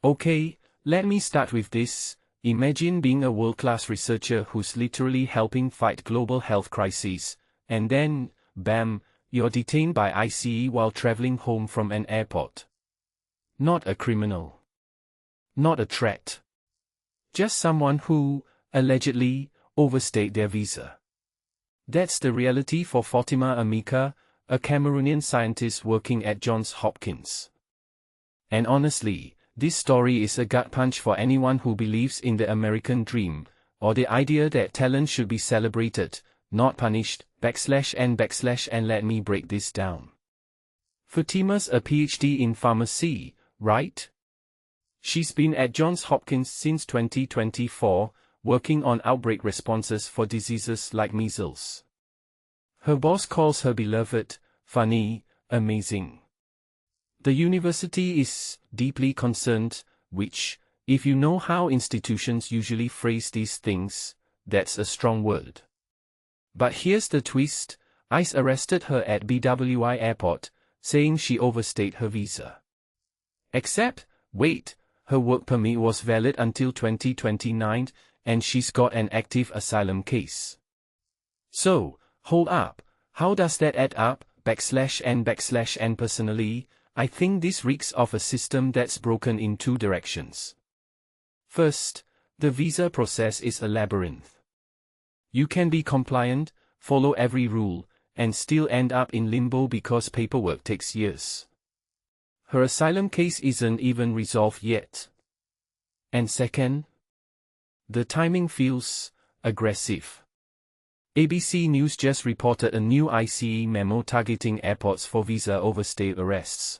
Okay, let me start with this. Imagine being a world-class researcher who's literally helping fight global health crises, and then, bam, you're detained by ICE while traveling home from an airport. Not a criminal. Not a threat. Just someone who, allegedly, overstayed their visa. That's the reality for Fatima Ameaka, a Cameroonian scientist working at Johns Hopkins. And honestly, this story is a gut punch for anyone who believes in the American dream, or the idea that talent should be celebrated, not punished, and let me break this down. Fatima's a PhD in pharmacy, right? She's been at Johns Hopkins since 2024, working on outbreak responses for diseases like measles. Her boss calls her beloved, funny, amazing. The university is deeply concerned, which, if you know how institutions usually phrase these things, that's a strong word. But here's the twist: ICE arrested her at BWI airport, saying she overstayed her visa. Except, wait, her work permit was valid until 2029, and she's got an active asylum case. So, hold up, how does that add up? And personally, I think this reeks of a system that's broken in two directions. First, the visa process is a labyrinth. You can be compliant, follow every rule, and still end up in limbo because paperwork takes years. Her asylum case isn't even resolved yet. And second, the timing feels aggressive. ABC News just reported a new ICE memo targeting airports for visa overstay arrests.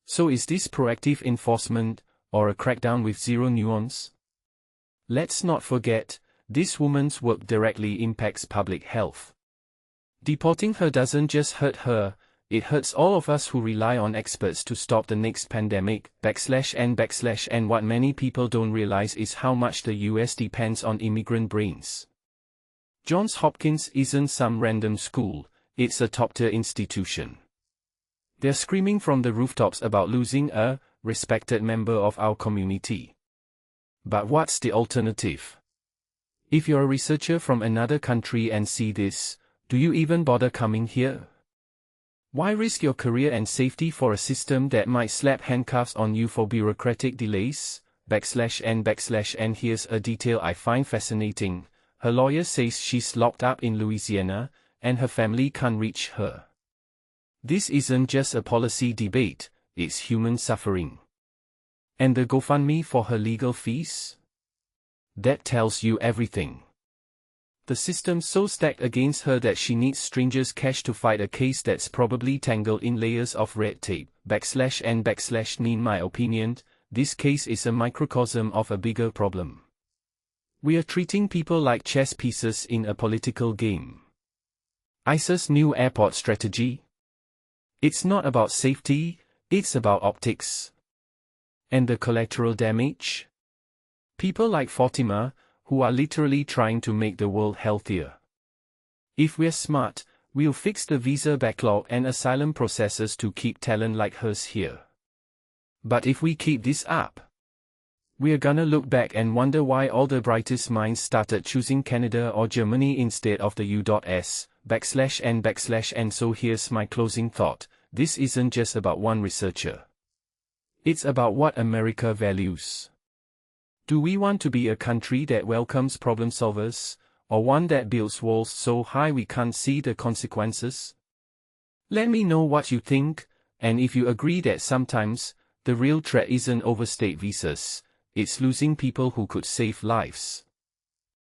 So is this proactive enforcement, or a crackdown with zero nuance? Let's not forget, this woman's work directly impacts public health. Deporting her doesn't just hurt her, it hurts all of us who rely on experts to stop the next pandemic, and what many people don't realize is how much the US depends on immigrant brains. Johns Hopkins isn't some random school, it's a top-tier institution. They're screaming from the rooftops about losing a respected member of our community. But what's the alternative? If you're a researcher from another country and see this, do you even bother coming here? Why risk your career and safety for a system that might slap handcuffs on you for bureaucratic delays? And here's a detail I find fascinating. Her lawyer says she's locked up in Louisiana, and her family can't reach her. This isn't just a policy debate, it's human suffering. And the GoFundMe for her legal fees? That tells you everything. The system's so stacked against her that she needs strangers' cash to fight a case that's probably tangled in layers of red tape. In my opinion, this case is a microcosm of a bigger problem. We are treating people like chess pieces in a political game. ICE's new airport strategy? It's not about safety, it's about optics. And the collateral damage? People like Fatima, who are literally trying to make the world healthier. If we're smart, we'll fix the visa backlog and asylum processes to keep talent like hers here. But if we keep this up, we're gonna look back and wonder why all the brightest minds started choosing Canada or Germany instead of the U.S. And so here's my closing thought: this isn't just about one researcher. It's about what America values. Do we want to be a country that welcomes problem solvers, or one that builds walls so high we can't see the consequences? Let me know what you think, and if you agree that sometimes, the real threat isn't overstayed visas, it's losing people who could save lives.